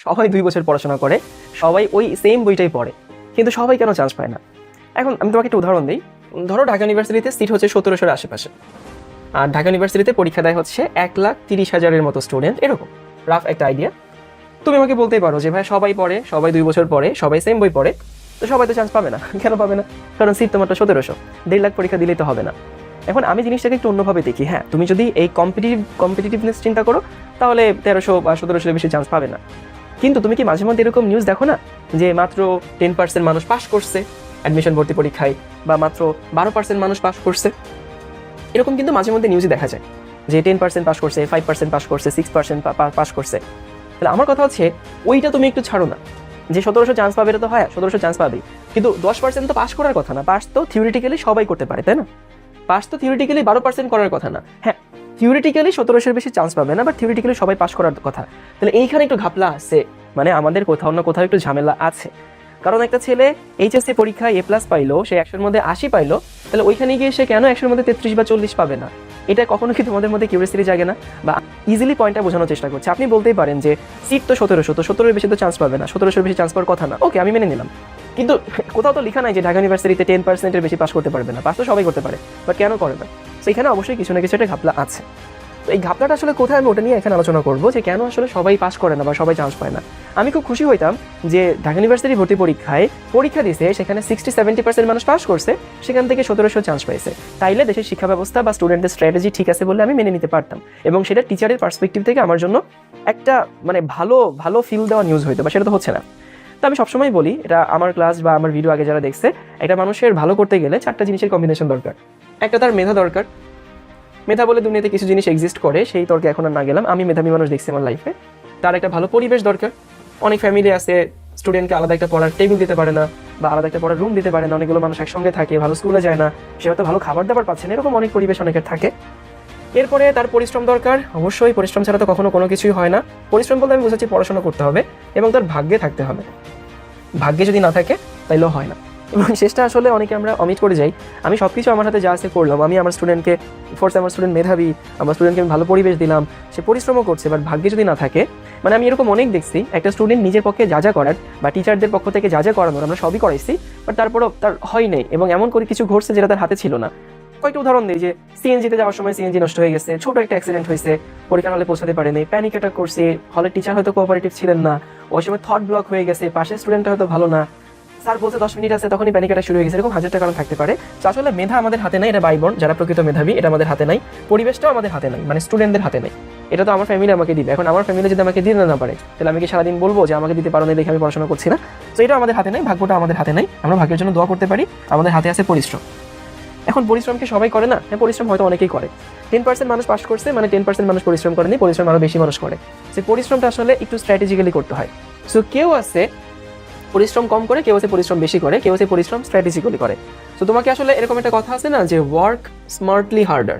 সবাই 2 বছর পড়াশোনা করে, সবাই ওই সেম বইটাই পড়ে, কিন্তু সবাই কেন চান্স পায় না? এখন আমি তোমাকে একটা উদাহরণ দিই। ধরো ঢাকা ইউনিভার্সিটিতে সিট হচ্ছে 1700-এর আশেপাশে, আর ঢাকা ইউনিভার্সিটিতে পরীক্ষা দেয় হচ্ছে 1,30,000-এর মতো স্টুডেন্ট, এরকম রাফ একটা আইডিয়া। তুমি আমাকে বলতেই পারো যে ভাই সবাই পড়ে, সবাই 2 বছর পড়ে, সবাই সেম বই পড়ে, তো সবাই তো চান্স পাবে না। কেন পাবে না? কারণ সিট তো মাত্র 1700, 1.5 লাখ পরীক্ষা দিলেই তো হবে না। এখন আমি জিনিসটাকে একটু অন্যভাবে দেখি। হ্যাঁ, তুমি যদি এই কম্পিটিটিভনেস চিন্তা করো, তাহলে 1300 বা 1700-এর বেশি চান্স পাবে না। কিন্তু তুমি কি মাঝে মধ্যে এরকম নিউজ দেখো না যে মাত্র 10% মানুষ পাস করছে অ্যাডমিশন ভর্তি পরীক্ষায়, বা মাত্র 12% মানুষ পাস করছে? এরকম কিন্তু মাঝে মধ্যে নিউজে দেখা যায় যে 10% পাস করছে, 5% পাস করছে, 6% পাস করছে। তাহলে আমার কথা হচ্ছে ওইটা তুমি একটু ছাড়ো না, যে 1700 চান্স পাবে, এটা তো হয় 1700 চান্স পাবেই, কিন্তু 10% তো পাস করার কথা না। পাস তো থিওরিটিক্যালি সবাই করতে পারে, তাই না? পাস তো থিওরিটিক্যালি 12% করার কথা না। হ্যাঁ, থিওরিটিক্যালি 1700-এর বেশি চান্স পাবে না, বাট থিওরিটিক্যালি সবাই পাস করার কথা। তাহলে এইখানে একটু ঘাপলা আছে, মানে আমাদের কোথাও না কোথাও একটু ঝামেলা আছে। কারণ একটা ছেলে এইচএসসি পরীক্ষায় A+ পাইলো, সে 100-এর মধ্যে 80 পাইলো, তাহলে ওইখানে গিয়ে সে কেন 100-এর মধ্যে 33 বা 40 পাবে না? এটা কখনো কি তোমাদের মধ্যে কিউরিয়াসিটি জাগে না? বা ইজিলি পয়েন্টটা বোঝানোর চেষ্টা করছে। আপনি বলতেই পারেন যে সিট তো 1700, তো 17-এর বেশি তো চান্স পাবে না, 1700-এর বেশি চান্স পাওয়ার কথা না। ওকে, আমি মেনে নিলাম, কিন্তু কোথাও তো লেখা নাই যে ঢাকা ইউনিভার্সিটিতে 10%-এর বেশি পাস করতে পারবে না। পাস তো সবাই করতে পারে, বাট কেন করে না? তো এখানে অবশ্যই কিছু না কিছু একটা ঘাপলা আছে। তো এই ঘাপলাটা আসলে কোথায়, আমি ওটা নিয়ে এখানে আলোচনা করবো, যে কেন আসলে সবাই পাস করে না বা সবাই চান্স পায় না। আমি খুব খুশি হইতাম যে ঢাকা ইউনিভার্সিটি ভর্তি পরীক্ষায় পরীক্ষা দিয়েছে, সেখানে 60-70% মানুষ পাস করছে, সেখান থেকে 1700 চান্স পাইছে। তাইলে দেশের শিক্ষা ব্যবস্থা বা স্টুডেন্টদের স্ট্র্যাটেজি ঠিক আছে বলে আমি মেনে নিতে পারতাম, এবং সেটা টিচারের পার্সপেক্টিভ থেকে আমার জন্য একটা মানে ভালো ফিল দেওয়া নিউজ হইতো, বা সেটা তো হচ্ছে না। তো আমি সবসময় বলি, এটা আমার ক্লাস বা আমার ভিডিও আগে যারা দেখছে, একটা মানুষের ভালো করতে গেলে 4টা জিনিসের কম্বিনেশন দরকার। একটা, তার মেধা দরকার। মেধা বলে দুনিয়াতে কিছু জিনিস এক্সিস্ট করে, সেই তর্কে এখন আর না গেলাম, আমি মেধাবী মানুষ দেখছি আমার লাইফে। তার একটা ভালো পরিবেশ দরকার। অনেক ফ্যামিলি আছে স্টুডেন্টকে আলাদা একটা পড়ার টেবিল দিতে পারে না, বা আলাদা একটা পড়ার রুম দিতে পারে না, অনেকগুলো মানুষ একসঙ্গে থাকে, ভালো স্কুলে যায় না, সে হয়তো ভালো খাবার দাবার পাচ্ছে না, এরকম অনেক পরিবেশ অনেকের থাকে। এরপরে তার পরিশ্রম দরকার। অবশ্যই পরিশ্রম ছাড়া তো কখনো কোনো কিছুই হয় না। পরিশ্রম বলতে আমি বুঝাচ্ছি পড়াশোনা করতে হবে, এবং তার ভাগ্যে থাকতে হবে। ভাগ্যে যদি না থাকে তাইলেও হয় না, এবং শেষটা আসলে অনেকে আমরা অমিট করে যাই। আমি সব কিছু আমার হাতে যা আছে করলাম, আমি আমার স্টুডেন্টকে ফোর্স, আমার স্টুডেন্ট মেধাবী, আমার স্টুডেন্টকে আমি ভালো পরিবেশ দিলাম, সে পরিশ্রমও করছে, বাট ভাগ্যে যদি না থাকে, মানে আমি এরকম অনেক দেখছি, একটা স্টুডেন্ট নিজের পক্ষে যা করার বা টিচারদের পক্ষ থেকে যা করানোর আমরা সবই করাইছি, বাট তারপরও তার হয় নাই, এবং এমন করে কিছু ঘটছে যেটা তার হাতে ছিল না। কয়েকটা উদাহরণ দিই, যে সিএনজিতে যাওয়ার সময় সিএনজি নষ্ট হয়ে গেছে, ছোট একটা অ্যাক্সিডেন্ট হয়েছে, পরীক্ষার হলে পৌঁছাতে পারেনি, প্যানিক অ্যাটাক করছে, হলের টিচার হয়তো কোঅপারেটিভ ছিলেন না, ওই সময় থট ব্লক হয়ে গেছে, পাশের স্টুডেন্টটা হয়তো ভালো না, স্যার বলছে 10 মিনিট আছে, তখনই প্যানিক অ্যাটাক শুরু হয়ে গেছে। এরকম হাজারটা কারণ থাকতে পারে। তো আসলে মেধা আমাদের হাতে নাই, এটা বাইবর্ন, যারা প্রকৃত মেধাবী, এটা আমাদের হাতে নাই। পরিবেশটাও আমাদের হাতে নাই, মানে স্টুডেন্টদের হাতে নাই। এটা তো আমার ফ্যামিলি আমাকে দিবে। এখন আমার ফ্যামিলি যদি আমাকে দিতে না পারে, তাহলে আমি কি সারাদিন বলবো যে আমাকে দিতে পারো না, দেখে আমি পড়াশোনা করছি না? তো এটা আমাদের হাতে নাই, ভাগ্যটা আমাদের হাতে নাই। আমরা ভাগ্যের জন্য দোয়া করতে পারি, আমাদের হাতে আছে পরিশ্রম। এখন পরিশ্রম কি সবাই করে না? হ্যাঁ, পরিশ্রম হয়তো অনেকেই করে। 10% মানুষ পাস করছে, মানে 10% মানুষ পরিশ্রম করেনি, পরিশ্রম আরো বেশি মানুষ করে। সেই পরিশ্রমটা আসলে একটু স্ট্র্যাটেজিক্যালি করতে হয়। সো কেউ আছে পরিশ্রম কম করে, কেউ আছে পরিশ্রম বেশি করে, কেউ আছে পরিশ্রম স্ট্র্যাটেজিক্যালি করে। তো তোমাকে আসলে এরকম একটা কথা আছে না, যে ওয়ার্ক স্মার্টলি হার্ডার।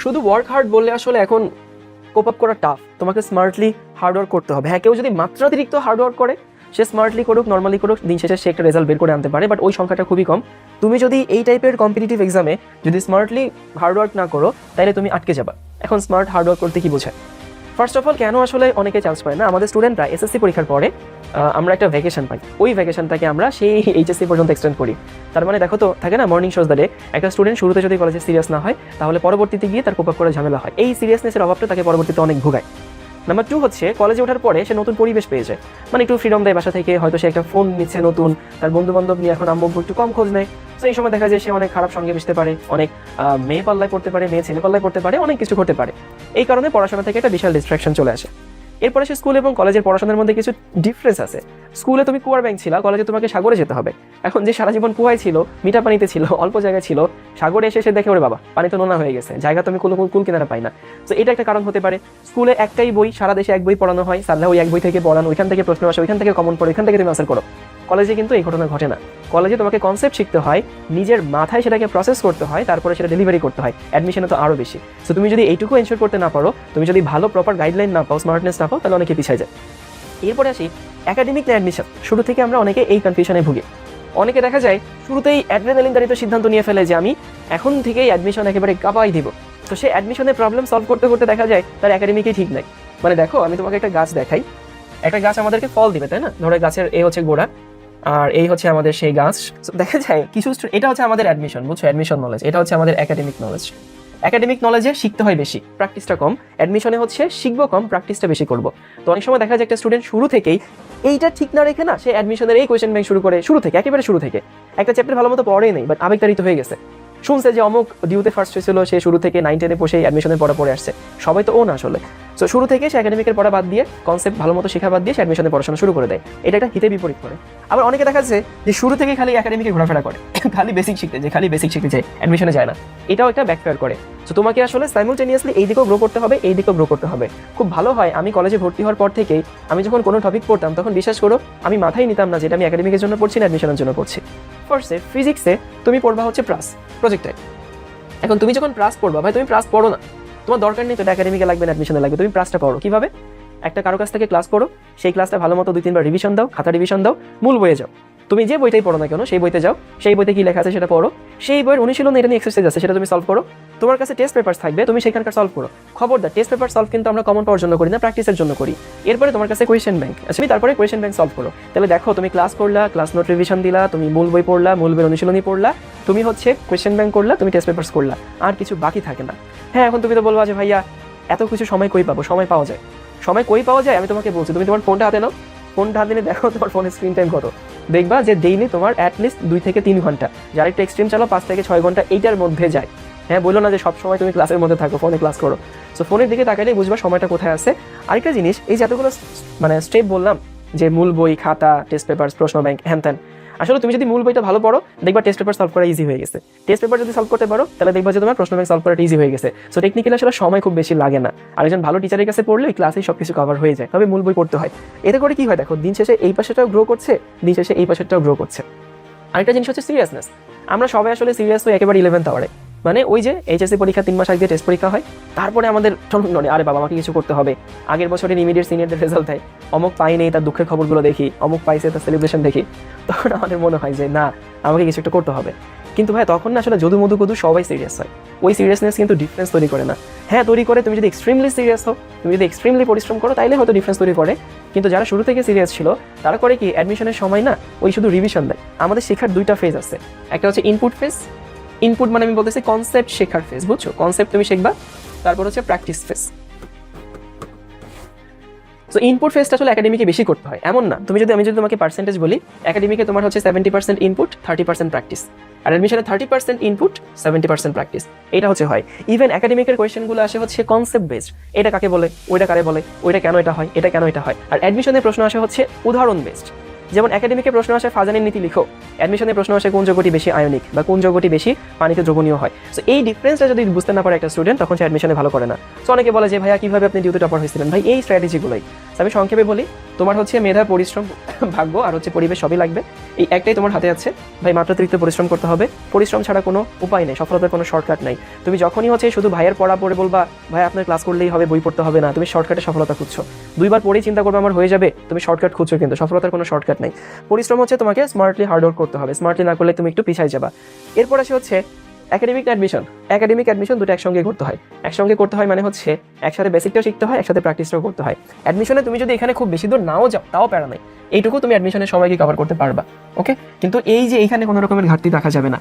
শুধু ওয়ার্ক হার্ড বললে আসলে এখন কোপ আপ করা টাফ, তোমাকে স্মার্টলি হার্ডওয়ার্ক করতে হবে। হ্যাঁ, কেউ যদি মাত্রাতিরিক্ত হার্ডওয়ার্ক করে, সে স্মার্টলি করুক, নর্মালি করুক, দিন শেষে সে একটা রেজাল্ট বের করে আনতে পারে, বাট ওই সংখ্যাটা খুবই কম। তুমি যদি এই টাইপের কম্পিটিটিভ এক্সামে যদি স্মার্টলি হার্ডওয়ার্ক না করো, তাহলে তুমি আটকে যাবা। এখন স্মার্ট হার্ডওয়ার্ক করতে কি বোঝায়? ফার্স্ট অফ অল, কেন আসলে অনেকে চান্স পায় না? আমাদের স্টুডেন্টরা এসএসসি পরীক্ষার পরে আমরা একটা ভ্যাকেশন পাই, ওই ভ্যাকেশনটাকে আমরা সেই এইচএসসি পর্যন্ত এক্সটেন্ড করি। তার মানে দেখো তো, থাকে না মর্নিং শোজ দ্য ডে, একটা স্টুডেন্ট শুরুতে যদি কলেজে সিরিয়াস না হয়, তাহলে পরবর্তীতে গিয়ে তার কোপ আপ করে ঝামেলা হয়। এই সিরিয়াসনেসের অভাবটা তাকে পরবর্তীতে অনেক ভোগায়। নাম্বার 2 হচ্ছে, কলেজে ওঠার পরে সে নতুন পরিবেশ পেয়ে যায়, মানে একটু ফ্রিডম দেয় বাসা থেকে, হয়তো সে একটা ফোন নিচ্ছে নতুন, তার বন্ধু বান্ধব নিয়ে এখন আম্মু একটু কম খোঁজ নেয়। তো এই সময় দেখা যায় সে অনেক খারাপ সঙ্গে মিশতে পারে, অনেক মেয়ে পাল্লায় পড়তে পারে, মেয়ে ছেলে পাল্লায় পড়তে পারে, অনেক কিছু ঘটতে পারে। এই কারণে পড়াশোনা থেকে একটা বিশাল ডিস্ট্রাকশন চলে আসে। এরপরে সে স্কুল এবং কলেজের পড়াশোনার মধ্যে কিছু ডিফারেন্স আছে। স্কুলে তুমি কুয়ার ব্যাংক ছিল, কলেজে তোমাকে সাগরে যেতে হবে। এখন যে সারা জীবন কুয়ায় ছিল, মিঠা পানিতে ছিল, অল্প জায়গায় ছিল, সাগরে এসে সে দেখে ওরে বাবা, পানি তো নোনা হয়ে গেছে, জায়গা তুমি কুল কিনারা পাই না। তো এটা একটা কারণ হতে পারে। স্কুলে একটাই বই, সারা দেশে এক বই পড়ানো হয়, স্যাররা ওই এক বই থেকে পড়ান, ওইখান থেকে প্রশ্ন আসে, ওইখান থেকে কমন পড়ে, ওইখান থেকে তুমি আনসার করো। কলেজে কিন্তু এই ঘটনা ঘটে না। কলেজে তোমাকে কনসেপ্ট শিখতে হয়, নিজের মাথায় সেটাকে প্রসেস করতে হয়, তারপরে সেটা ডেলিভারি করতে হয়। অ্যাডমিশনে তো আরও বেশি। সো তুমি যদি এইটুকু এনশোর করতে না পারো, তুমি যদি ভালো প্রপার গাইডলাইন না পাও, স্মার্টনেস না পাও, তাহলে অনেকে পিছিয়ে যায়। এরপরে আসি একাডেমিক অ্যাডমিশন। শুরু থেকে আমরা অনেকে এই কনফিউশনে ভুগি। অনেকে দেখা যায় শুরুতেই অ্যাড্রেনালিন তাড়িত সিদ্ধান্ত নিয়ে ফেলে যে আমি এখন থেকেই অ্যাডমিশন একেবারে কাঁপাই দিব, তো সে অ্যাডমিশনের প্রবলেম সলভ করতে করতে দেখা যায় তার একাডেমিকই ঠিক নাই। মানে দেখো আমি তোমাকে একটা গাছ দেখাই, একটা গাছ আমাদেরকে ফল দিবে তাই না, ধরো গাছের এই হচ্ছে গোড়া আর এই হচ্ছে আমাদের সেই গাছ। দেখা যায় কিছু এটা হচ্ছে আমাদের অ্যাডমিশন, বুঝছো, অ্যাডমিশন নলেজ, এটা হচ্ছে আমাদের একাডেমিক নলেজ। একাডেমিক নলেজে শিখতে হয় বেশি, প্র্যাকটিসটা কম। অ্যাডমিশনে হচ্ছে শিখবো কম, প্র্যাকটিসটা বেশি করবো। তো অনেক সময় দেখা যায় একটা স্টুডেন্ট শুরু থেকেই এইটা ঠিক না রেখে না সে অ্যাডমিশনের এই কোয়েশ্চেন ব্যাংক শুরু করে, শুরু থেকে একেবারে শুরু থেকে একটা চ্যাপ্টার ভালো মতো পড়েই নেই, বাট আবেগতাড়িত হয়ে গেছে। শুনছে যে অমুক ডিউতে ফার্স্ট হয়েছিল, সে শুরু থেকে 9-10 বসে অ্যাডমিশনের পড়ে আসছে। সবাই তো ও না আসলে। সো শুরু থেকে সে একাডেমিকের পড়া বাদ দিয়ে, কনসেপ্ট ভালো মতো শেখা বাদ দিয়ে সে অ্যাডমিশনের পড়াশোনা শুরু করে দেয়। এটা একটা হিতে বিপরীত করে। আবার অনেকে দেখা যাচ্ছে যে শুরু থেকে খালি একাডেমিকে ঘোরাফেরা করে, খালি বেসিক শিখতে যায়, অ্যাডমিশনে যায় না। এটাও একটা ব্যাকফায়ার করে। সো তোমাকে আসলে সাইমultaneously এই দিকেও গ্রো করতে হবে, এই দিকেও গ্রো করতে হবে। খুব ভালো হয় আমি কলেজে ভর্তি হওয়ার পর থেকেই আমি যখন কোনো টপিক পড়তাম তখন বিশ্বাস করো আমি মাথায় নিতাম না যেটা আমি একাডেমিকের জন্য পড়ছি না অ্যাডমিশনের জন্য পড়ছি। ফার্স্টে ফিজিক্সে তুমি পড়বা হচ্ছে প্রজেক্টাইল। এখন তুমি যখন প্রাস পড়বা, ভাই তুমি প্রাস পড়ো না, তোমার দরকার নেই তো, একাডেমিকে লাগবে না অ্যাডমিশনে লাগবে, তুমি প্রাসটা পড়ো। কিভাবে? একটা কারো কাছ থেকে ক্লাস করো, সেই ক্লাসটা ভালো মতো 2-3 বার রিভিশন দাও, খাতা রিভিশন দাও, মূল বইয়ে যাও। তুমি যে বইটাই পড়ো না কেন সেই বইতে যাও, সেই বইতে কি লেখা আছে সেটা পড়ো, সেই বইয়ের অনুশীলন এটা নিয়ে এক্সারসাইজ আছে সেটা তুমি সলভ করো। তোমার কাছে টেস্ট পেপার থাকবে, তুমি সেখানকার সলভ করো। খবরদার টেস্ট পেপার সলভ কিন্তু আমরা কমন পাওয়ার জন্য করি না, প্র্যাকটিসের জন্য করি। এরপরে তোমার কাছে কোয়েশ্চেন ব্যাংক আছে, তুমি তারপরে কোয়েশ্চেন ব্যাংক সলভ করো। তাহলে দেখো তুমি ক্লাস করলা, ক্লাস নোট রিভিশন দিলা, তুমি মূল বই পড়লা, মূল বইয়ের অনুশীলনী পড়লা, তুমি হচ্ছে কোয়েশ্চেন ব্যাংক করলা, তুমি টেস্ট পেপারস করলা, আর কিছু বাকি থাকে না। হ্যাঁ, এখন তুমি তো বলবা যে ভাইয়া এত কিছু সময় কই পাবো? সময় পাওয়া যায়, সময় কই পাওয়া যায় আমি তোমাকে বলছি। তুমি তোমার ফোনটা হাতে নাও, ফোনটা হাতে নিয়ে দেখো তোমার ফোনের স্ক্রিন টাইম কত। দেখবা যে ডেইলি তোমার অ্যাটলিস্ট 2 থেকে 3 ঘন্টা, যারা একটু এক্সট্রিম চালাও 5 থেকে 6 ঘন্টা এইটার মধ্যে যায়। হ্যাঁ, বললো না যে সব সময় তুমি ক্লাসের মধ্যে থাকো, ফোনে ক্লাস করো। সো ফোনের দিকে তাকালেই বুঝবা সময়টা কোথায় আছে। আরেকটা জিনিস, এই যে এতগুলো মানে স্টেপ বললাম যে মূল বই, খাতা, টেস্ট পেপার, প্রশ্ন ব্যাংক, হ্যান ত্যান, আসলে তুমি যদি মূল বইটা ভালো পড়ো দেখবা টেস্ট পেপার সলভ করা ইজি হয়ে গেছে। টেস্ট পেপার যদি সলভ করতে পারো তাহলে দেখবা যে তোমার প্রশ্ন ব্যাংক সলভ করাটা ইজি হয়ে গেছে। সো টেকনিক্যালি আসলে সময় খুব বেশি লাগে না, আর একজন ভালো টিচারের কাছে পড়লে ওই ক্লাসেই সব কিছু কভার হয়ে যায়। তবে মূল বই পড়তে হয়। এতে করে কি হয় দেখো, দিন শেষে এই পাশেটাও গ্রো করছে, দিন শেষে এই পাশেটাও গ্রো করছে। আরেকটা জিনিস হচ্ছে সিরিয়াসনেস। আমরা সবাই আসলে সিরিয়াস হই একেবারে 11th আওয়ারে, মানে ওই যে এইচএসসি পরীক্ষা 3 মাস আগে টেস্ট পরীক্ষা হয়, তারপরে আমাদের আরে বাবা আমাকে কিছু করতে হবে। আগের বছরের ইমিডিয়েট সিনিয়রদের রেজাল্ট দেয়, অমুক পাই নেই তার দুঃখের খবরগুলো দেখি, অমুক পাইছে তার সেলিব্রেশন দেখি, তখন আমাদের মনে হয় যে না আমাকে কিছু একটা করতে হবে। কিন্তু ভাই তখন না আসলে যদু মধু কদু সবাই সিরিয়াস হয়। ওই সিরিয়াসনেস কিন্তু ডিফারেন্স তৈরি করে না। হ্যাঁ তৈরি করে, তুমি যদি এক্সট্রিমলি সিরিয়াস হও, তুমি যদি এক্সট্রিমলি পরিশ্রম করো তাইলে হয়তো ডিফারেন্স তৈরি করে। কিন্তু যারা শুরু থেকে সিরিয়াস ছিল তারা করে কি, অ্যাডমিশনের সময় না ওই শুধু রিভিশন দেয়। আমাদের শেখার 2টা ফেজ আছে, একটা হচ্ছে ইনপুট ফেজ, ইনপুট মানে আমি বলতেছি কনসেপ্ট শেখার ফেজ, বুঝছো, কনসেপ্ট তুমি শিখবা। তারপর হচ্ছে প্র্যাকটিস ফেজ। সো ইনপুট ফেজটা আসলে একাডেমিকে বেশি করতে হয় এমন না। আমি যদি তোমাকে পার্সেন্টেজ বলি, একাডেমিকে তোমার হচ্ছে 70% ইনপুট, 30% প্র্যাকটিস। আর অ্যাডমিশনে 30% ইনপুট, 70% প্র্যাকটিস। এটা হচ্ছে হয়। ইভেন একাডেমিকের কোয়েশ্চেনগুলো আসে হচ্ছে কনসেপ্ট বেসড, এটা কাকে বলে, ওইটা কারে বলে, ওইটা কেন এটা হয়, এটা কেন এটা হয়। আর অ্যাডমিশনের প্রশ্ন আসে হচ্ছে উদাহরণ বেসড। যেমন একাডেমিকে প্রশ্ন আসে ফাজানের নীতি লিখো, অ্যাডমিশনের প্রশ্ন আসে কোন যৌগটি বেশি আয়নিক বা কোন যৌগটি বেশি পানিতে দ্রবণীয় হয়। সো এই ডিফারেন্সটা যদি বুঝতে না পারে একটা স্টুডেন্ট, তখন সে অ্যাডমিশনে ভালো করে না। সো অনেকে বলে যে ভাইয়া কিভাবে আপনি ডিউতে টপার হয়েছিলেন? ভাই এই স্ট্র্যাটেজিগুলোই। আমি সংক্ষেপে বলি, তোমার হচ্ছে মেধা, পরিশ্রম, ভাগ্য আর হচ্ছে পরিবেশ সবই লাগবে। এই একটাই তোমার হাতে আছে ভাই, মাত্রাতিরিক্ত পরিশ্রম করতে হবে। পরিশ্রম ছাড়া কোনো উপায় নেই, সফলতার কোনো শর্টকাট নাই। তুমি যখনই হচ্ছে শুধু ভাইয়ের পড়া পড়ে বলবা ভাই আপনার ক্লাস করলেই হবে, বই পড়তে হবে না, তুমি শর্টকাটে সফলতা খুঁজছো। 2 বার পরেই চিন্তা করবে আমার হয়ে যাবে, তুমি শর্টকাট খুঁজছো, কিন্তু সফলতার কোনো শর্টকাট নেই। পরিশ্রম হচ্ছে তোমাকে স্মার্টলি হার্ডওয়ার্ক করতে হবে, স্মার্টলি না করলে তুমি একটু পিছায় যাবা। এরপর আসে হচ্ছে একাডেমিক অ্যাডমিশন, দুটো একসঙ্গে করতে হয়। একসঙ্গে করতে হয় মানে হচ্ছে একসাথে বেসিকটাও শিখতে হয়, একসাথে প্র্যাকটিসটাও করতে হয়। অ্যাডমিশনে তুমি যদি এখানে খুব বেশি দূর নাও যাও তাও প্যারা নাই, এইটুকু তুমি অ্যাডমিশনের সময়কে কভার করতে পারবা। ওকে, কিন্তু এই যে এইখানে কোনো রকমের ঘাটতি দেখা যাবে না।